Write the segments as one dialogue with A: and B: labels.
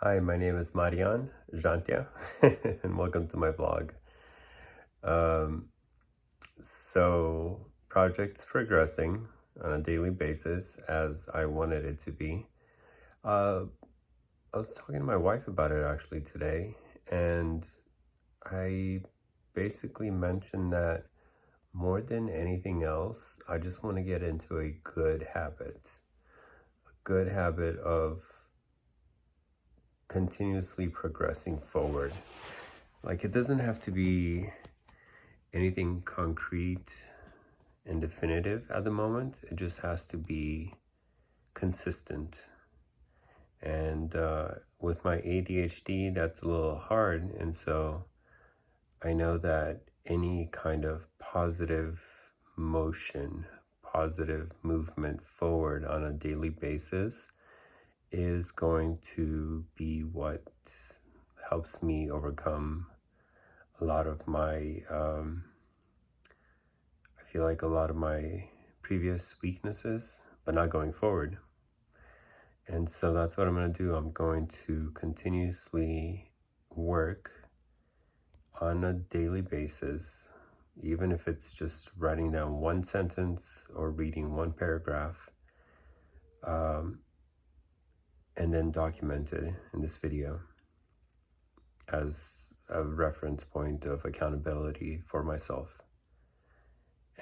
A: Hi, my name is Marian Jantia, and welcome to my vlog. Um, project's progressing on a daily basis as I wanted it to be. Uh, I was talking to my wife about it actually today, and I basically mentioned that more than anything else, I just want to get into a good habit of continuously progressing forward. Like, it doesn't have to be anything concrete and definitive at the moment. It just has to be consistent. And with my ADHD, that's a little hard. And so I know that any kind of positive motion, positive movement forward on a daily basis is going to be what helps me overcome a lot of my I feel like a lot of my previous weaknesses, but not going forward. And so that's what I'm going to do. I'm going to continuously work on a daily basis, even if it's just writing down one sentence or reading one paragraph, and then document it in this video as a reference point of accountability for myself.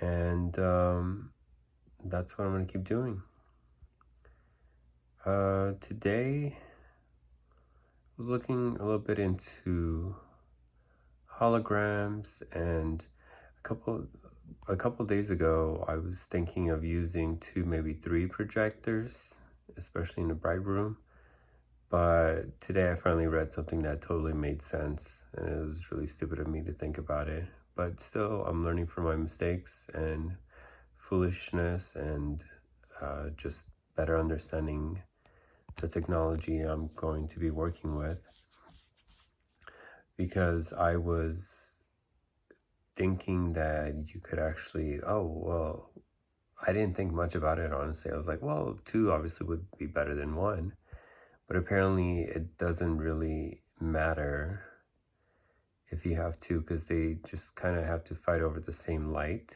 A: And that's what I'm going to keep doing. Today, I was looking a little bit into holograms, and a couple days ago, I was thinking of using 2, maybe 3 projectors, especially in a bright room. But today I finally read something that totally made sense, and it was really stupid of me to think about it. But still, I'm learning from my mistakes and foolishness, and just better understanding the technology I'm going to be working with, because I was thinking that you could actually, I didn't think much about it, honestly. I was like, well, 2 obviously would be better than 1, but apparently it doesn't really matter if you have 2, because they just kind of have to fight over the same light.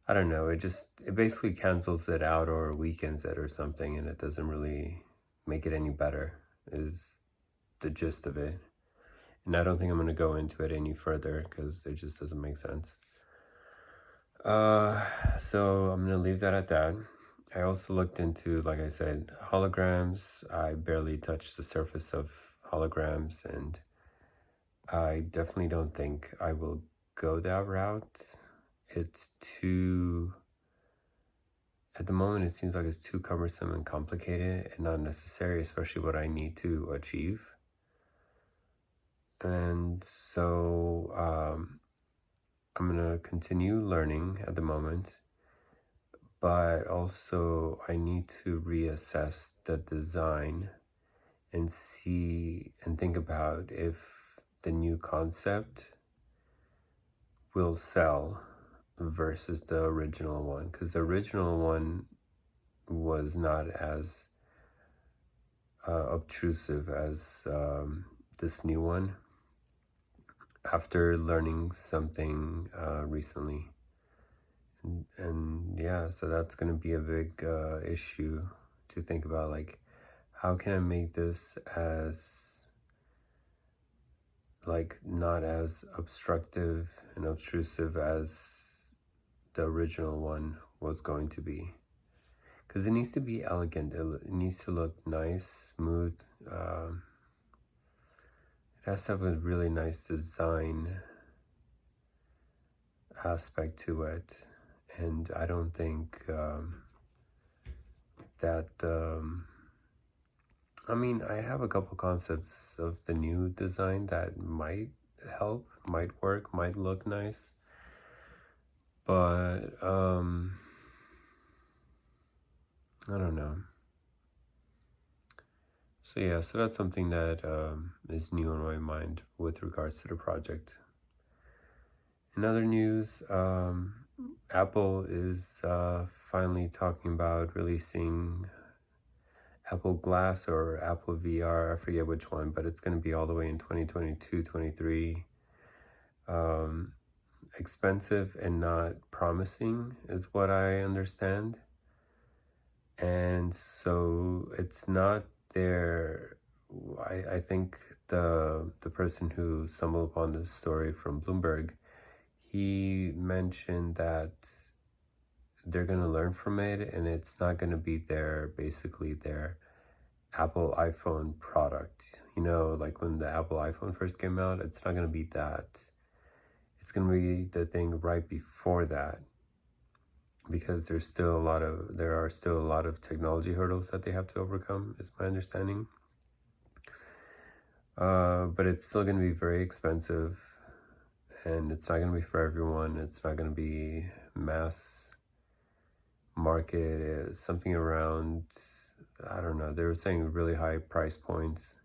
A: I don't know, it basically cancels it out or weakens it or something, and it doesn't really make it any better, is the gist of it. And I don't think I'm going to go into it any further because it just doesn't make sense. So I'm going to leave that at that. I also looked into, like I said, holograms. I barely touched the surface of holograms, and I definitely don't think I will go that route. It's too, at the moment, it seems like it's too cumbersome and complicated and not necessary, especially what I need to achieve. And so I'm going to continue learning at the moment, but also I need to reassess the design and see and think about if the new concept will sell versus the original one, because the original one was not as obtrusive as this new one, after learning something recently. And yeah, so that's going to be a big issue to think about, like, how can I make this as, like, not as obstructive and obtrusive as the original one was going to be, because it needs to be elegant, it needs to look nice, smooth, it has to have a really nice design aspect to it. And I don't think that I mean, I have a couple concepts of the new design that might help, might work, might look nice, but I don't know. So yeah, so that's something that is new in my mind with regards to the project. In other news, Apple is finally talking about releasing Apple Glass or Apple VR, I forget which one, but it's going to be all the way in 2022, 23. Expensive and not promising is what I understand. And so it's not there. I think the person who stumbled upon this story from Bloomberg, he mentioned that they're going to learn from it, and it's not going to be basically their Apple iPhone product. Like when the Apple iPhone first came out, it's not going to be that. It's going to be the thing right before that, because there are still a lot of technology hurdles that they have to overcome, is my understanding. But it's still going to be very expensive, and it's not going to be for everyone. It's not going to be mass market. It's something around, I don't know, they were saying really high price points,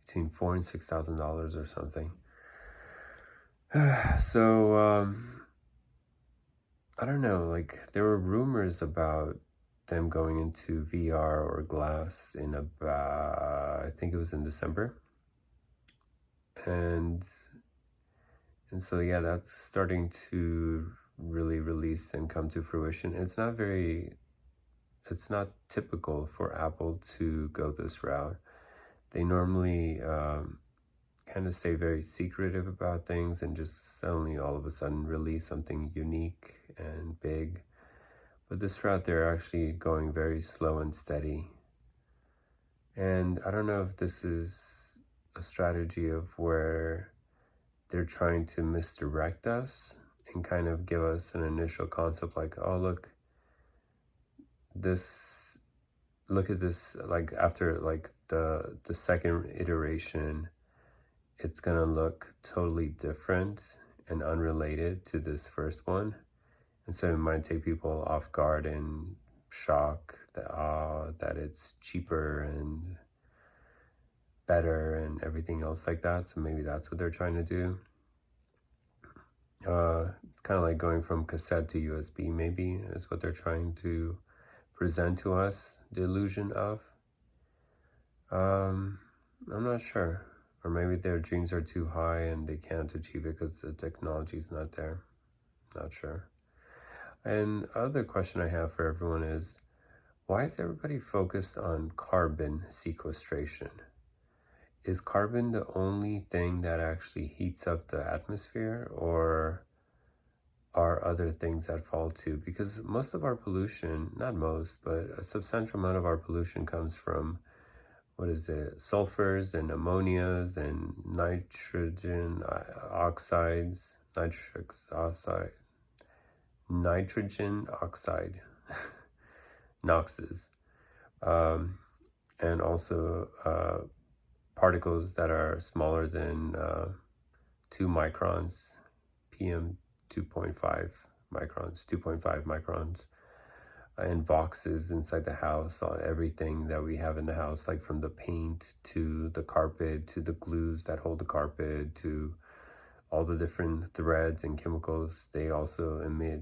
A: between $4,000 and $6,000 or something. So I don't know, like there were rumors about them going into VR or glass in about, I think it was in December. And so yeah, that's starting to really release and come to fruition. It's not typical for Apple to go this route. They normally kind of stay very secretive about things and just suddenly all of a sudden release something unique and big. But this route, they're actually going very slow and steady. And I don't know if this is a strategy of where they're trying to misdirect us and kind of give us an initial concept like, oh, look at this, like after like the second iteration, it's gonna look totally different and unrelated to this first one. And so it might take people off guard and shock that it's cheaper and better and everything else like that. So maybe that's what they're trying to do. It's kind of like going from cassette to USB, maybe, is what they're trying to present to us, the illusion of. I'm not sure. Or maybe their dreams are too high and they can't achieve it because the technology is not there. Not sure. And other question I have for everyone is, why is everybody focused on carbon sequestration? Is carbon the only thing that actually heats up the atmosphere, or are other things that fall too? Because most of our pollution, not most, but a substantial amount of our pollution comes from, sulfurs and ammonias and nitrogen oxides, nitrogen oxide, NOxes, and also particles that are smaller than 2 microns, PM 2.5 microns, and voxes inside the house, everything that we have in the house, like from the paint to the carpet to the glues that hold the carpet to all the different threads and chemicals. They also emit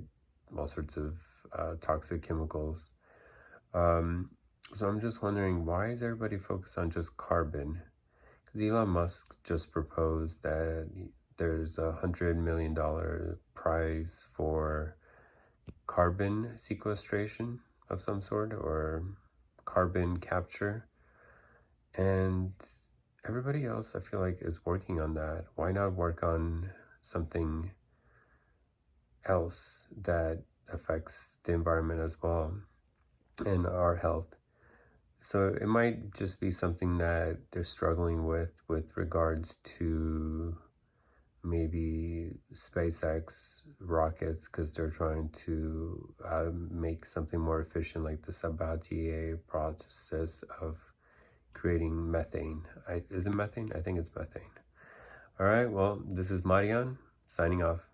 A: all sorts of toxic chemicals. So I'm just wondering, why is everybody focused on just carbon? Because Elon Musk just proposed that there's $100 million prize for carbon sequestration of some sort, or carbon capture. And everybody else, I feel like, is working on that. Why not work on something else that affects the environment as well and our health? So it might just be something that they're struggling with regards to maybe SpaceX rockets, because they're trying to make something more efficient, like the Sabatier process of creating methane. Is it methane? I think it's methane. All right, well, this is Marian signing off.